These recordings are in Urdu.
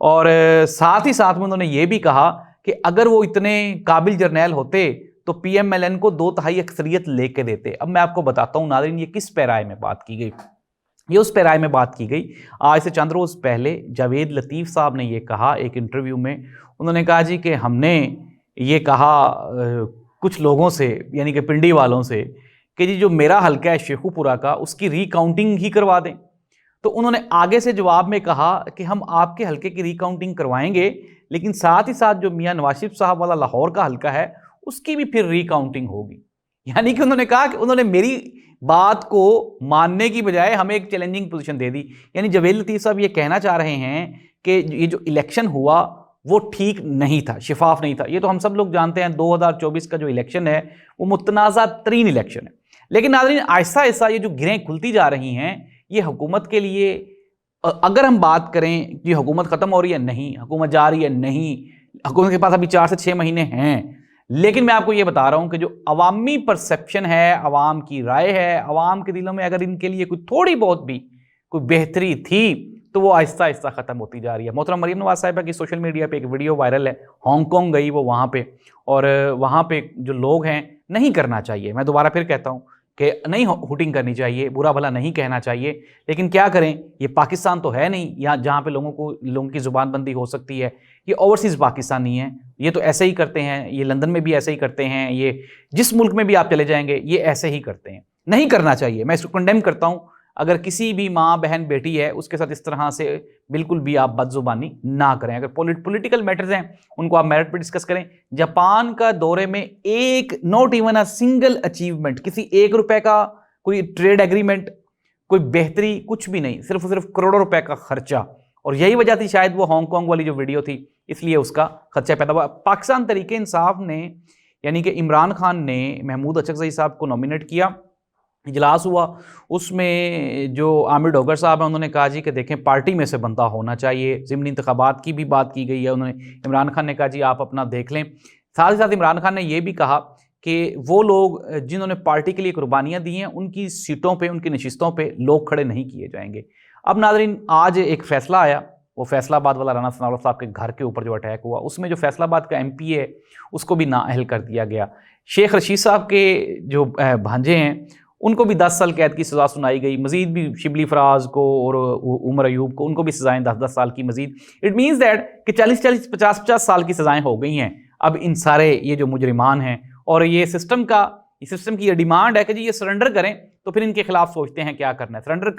اور ساتھ ہی ساتھ میں انہوں نے یہ بھی کہا کہ اگر وہ اتنے قابل جرنیل ہوتے تو پی ایم ایل این کو 2/3 اکثریت لے کے دیتے۔ اب میں آپ کو بتاتا ہوں ناظرین یہ کس پیرائے میں بات کی گئی، یہ اس پیرائے میں بات کی گئی آج سے چند روز پہلے جاوید لطیف صاحب نے یہ کہا ایک انٹرویو میں، انہوں نے کہا جی کہ ہم نے یہ کہا کچھ لوگوں سے یعنی کہ پنڈی والوں سے کہ جی جو میرا حلقہ ہے شیخو پورہ کا اس کی ری کاؤنٹنگ ہی کروا دیں۔ تو انہوں نے آگے سے جواب میں کہا کہ ہم آپ کے حلقے کی ری کاؤنٹنگ کروائیں گے، لیکن ساتھ ہی ساتھ جو میاں نواز شریف صاحب والا لاہور کا حلقہ ہے اس کی بھی پھر ری کاؤنٹنگ ہوگی۔ یعنی کہ انہوں نے کہا کہ انہوں نے میری بات کو ماننے کی بجائے ہمیں ایک چیلنجنگ پوزیشن دے دی۔ یعنی جاوید لطیف صاحب یہ کہنا چاہ رہے ہیں کہ یہ جو الیکشن ہوا وہ ٹھیک نہیں تھا، شفاف نہیں تھا۔ یہ تو ہم سب لوگ جانتے ہیں 2024 کا جو الیکشن ہے وہ متنازع ترین الیکشن ہے، لیکن ناظرین آہستہ آہستہ یہ جو گرہیں کھلتی جا رہی ہیں یہ حکومت کے لیے، اگر ہم بات کریں کہ حکومت ختم ہو رہی ہے، نہیں، حکومت جا رہی ہے، نہیں، حکومت کے پاس ابھی 4 سے 6 مہینے ہیں، لیکن میں آپ کو یہ بتا رہا ہوں کہ جو عوامی پرسیپشن ہے، عوام کی رائے ہے، عوام کے دلوں میں اگر ان کے لیے کوئی تھوڑی بہت بھی کوئی بہتری تھی تو وہ آہستہ آہستہ ختم ہوتی جا رہی ہے۔ محترم مریم نواز صاحبہ کی سوشل میڈیا پہ ایک ویڈیو وائرل ہے، ہانگ کانگ گئی وہ وہاں پہ، اور وہاں پہ جو لوگ ہیں نہیں کرنا چاہیے، میں دوبارہ پھر کہتا ہوں کہ نہیں ہوٹنگ کرنی چاہیے، برا بھلا نہیں کہنا چاہیے، لیکن کیا کریں، یہ پاکستان تو ہے نہیں یہاں جہاں پہ لوگوں کی زبان بندی ہو سکتی ہے، یہ اوورسیز پاکستانی ہیں، یہ تو ایسے ہی کرتے ہیں، یہ لندن میں بھی ایسے ہی کرتے ہیں، یہ جس ملک میں بھی آپ چلے جائیں گے یہ ایسے ہی کرتے ہیں، نہیں کرنا چاہیے۔ میں اس کو کنڈیم کرتا ہوں، اگر کسی بھی ماں بہن بیٹی ہے اس کے ساتھ اس طرح سے بالکل بھی آپ بد زبانی نہ کریں۔ اگر پولیٹیکل میٹرز ہیں ان کو آپ میرٹ پہ ڈسکس کریں۔ جاپان کا دورے میں ایک not even a single achievement, کسی 1 روپے کا کوئی ٹریڈ ایگریمنٹ، کوئی بہتری، کچھ بھی نہیں، صرف کروڑوں روپے کا خرچہ، اور یہی وجہ تھی شاید وہ ہانگ کانگ والی جو ویڈیو تھی اس لیے اس کا خدشہ پیدا ہوا۔ پاکستان تحریک انصاف نے یعنی کہ عمران خان نے محمود اچکزئی صاحب کو نامینیٹ کیا، اجلاس ہوا، اس میں جو عامر ڈوگر صاحب ہیں انہوں نے کہا جی کہ دیکھیں پارٹی میں سے بندہ ہونا چاہیے، ضمنی انتخابات کی بھی بات کی گئی ہے، انہوں نے عمران خان نے کہا جی آپ اپنا دیکھ لیں۔ ساتھ ہی ساتھ عمران خان نے یہ بھی کہا کہ وہ لوگ جنہوں نے پارٹی کے لیے قربانیاں دی ہیں ان کی سیٹوں پہ، ان کی نشستوں پہ لوگ کھڑے نہیں کیے جائیں گے۔ اب ناظرین آج ایک فیصلہ آیا، وہ فیصلہ آباد والا رانا ثناء اللہ صاحب کے گھر کے اوپر جو اٹیک ہوا، اس میں جو فیصلہ آباد کا ایم پی ہے اس کو بھی نااہل کر دیا گیا۔ شیخ رشید صاحب کے جو بھانجے ہیں ان کو بھی 10 سال قید کی سزا سنائی گئی، مزید بھی شبلی فراز کو اور عمر ایوب کو ان کو بھی سزائیں 10 سال کی مزید۔ اٹ مینز دیٹ کہ 40 50 سال کی سزائیں ہو گئی ہیں اب ان سارے یہ جو مجرمان ہیں، اور یہ سسٹم کی یہ ڈیمانڈ ہے کہ جی یہ سرنڈر کریں، تو پھر ان کے خلاف سوچتے ہیں کیا کرنا ہے، سرنڈر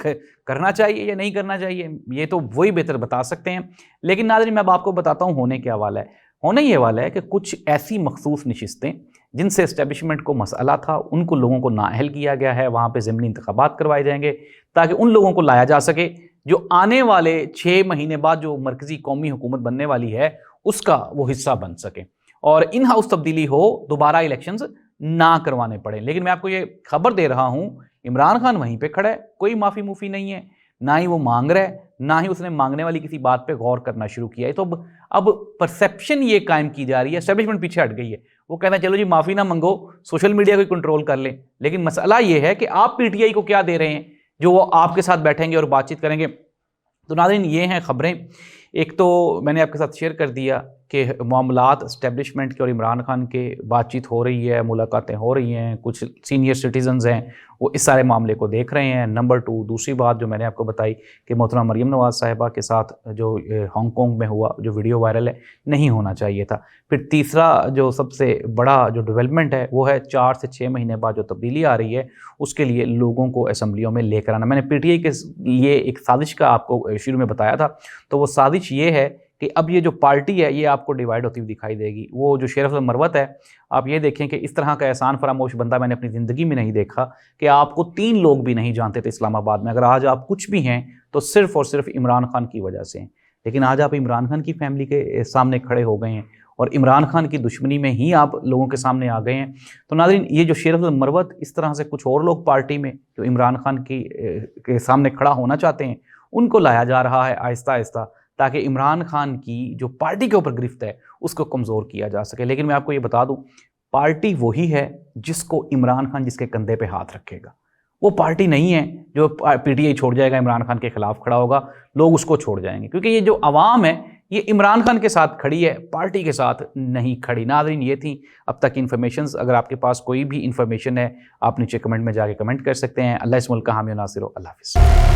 کرنا چاہیے یا نہیں کرنا چاہیے، یہ تو وہی بہتر بتا سکتے ہیں۔ لیکن ناظرین میں اب آپ کو بتاتا ہوں ہونے کیا والا ہے۔ ہونے یہ والا ہے کہ کچھ ایسی مخصوص نشستیں جن سے اسٹیبلشمنٹ کو مسئلہ تھا ان کو لوگوں کو نااہل کیا گیا ہے، وہاں پہ ضمنی انتخابات کروائے جائیں گے تاکہ ان لوگوں کو لایا جا سکے جو آنے والے 6 مہینے بعد جو مرکزی قومی حکومت بننے والی ہے اس کا وہ حصہ بن سکے، اور ان ہاؤس تبدیلی ہو، دوبارہ الیکشنز نہ کروانے پڑیں۔ لیکن میں آپ کو یہ خبر دے رہا ہوں عمران خان وہیں پہ کھڑا ہے، کوئی معافی موفی نہیں ہے، نہ ہی وہ مانگ رہا ہے، نہ ہی اس نے مانگنے والی کسی بات پہ غور کرنا شروع کیا ہے۔ تو اب پرسیپشن یہ قائم کی جا رہی ہے، اسٹیبلشمنٹ پیچھے ہٹ گئی ہے، وہ کہنا ہے چلو جی معافی نہ منگو، سوشل میڈیا کو کنٹرول کر لیں، لیکن مسئلہ یہ ہے کہ آپ پی ٹی آئی کو کیا دے رہے ہیں جو وہ آپ کے ساتھ بیٹھیں گے اور بات چیت کریں گے۔ تو ناظرین یہ ہیں خبریں، ایک تو میں نے آپ کے ساتھ شیئر کر دیا کہ معاملات اسٹیبلشمنٹ کے اور عمران خان کے بات چیت ہو رہی ہے، ملاقاتیں ہو رہی ہیں، کچھ سینئر سٹیزنز ہیں وہ اس سارے معاملے کو دیکھ رہے ہیں۔ نمبر 2 دوسری بات جو میں نے آپ کو بتائی کہ محترمہ مریم نواز صاحبہ کے ساتھ جو ہانگ کانگ میں ہوا جو ویڈیو وائرل ہے نہیں ہونا چاہیے تھا۔ پھر تیسرا جو سب سے بڑا جو ڈیولپمنٹ ہے وہ ہے 4 سے 6 مہینے بعد جو تبدیلی آ رہی ہے اس کے لیے لوگوں کو اسمبلیوں میں لے کر آنا۔ میں نے پی ٹی آئی کے لیے ایک سازش کا آپ کو شروع میں بتایا تھا، تو وہ سازش یہ ہے کہ اب یہ جو پارٹی ہے یہ آپ کو ڈیوائیڈ ہوتی ہوئی دکھائی دے گی۔ وہ جو شیخ افضل مروت ہے، آپ یہ دیکھیں کہ اس طرح کا احسان فراموش بندہ میں نے اپنی زندگی میں نہیں دیکھا کہ آپ کو 3 لوگ بھی نہیں جانتے تھے اسلام آباد میں، اگر آج آپ کچھ بھی ہیں تو صرف اور صرف عمران خان کی وجہ سے ہیں۔ لیکن آج آپ عمران خان کی فیملی کے سامنے کھڑے ہو گئے ہیں اور عمران خان کی دشمنی میں ہی آپ لوگوں کے سامنے آ گئے ہیں۔ تو ناظرین یہ جو شیخ افضل مروت اس طرح سے کچھ اور لوگ پارٹی میں جو عمران خان کے سامنے کھڑا ہونا چاہتے ہیں ان کو لایا جا رہا ہے آہستہ آہستہ، تاکہ عمران خان کی جو پارٹی کے اوپر گرفت ہے اس کو کمزور کیا جا سکے۔ لیکن میں آپ کو یہ بتا دوں پارٹی وہی ہے جس کو عمران خان جس کے کندھے پہ ہاتھ رکھے گا، وہ پارٹی نہیں ہے جو پی ٹی آئی چھوڑ جائے گا عمران خان کے خلاف کھڑا ہوگا، لوگ اس کو چھوڑ جائیں گے، کیونکہ یہ جو عوام ہے یہ عمران خان کے ساتھ کھڑی ہے، پارٹی کے ساتھ نہیں کھڑی۔ ناظرین یہ تھیں اب تک انفارمیشنز، اگر آپ کے پاس کوئی بھی انفارمیشن ہے آپ نیچے کمنٹ میں جا کے کمنٹ کر سکتے ہیں۔ اللہ اس ملک کا حامی و ناصر ہو۔ اللہ حافظ۔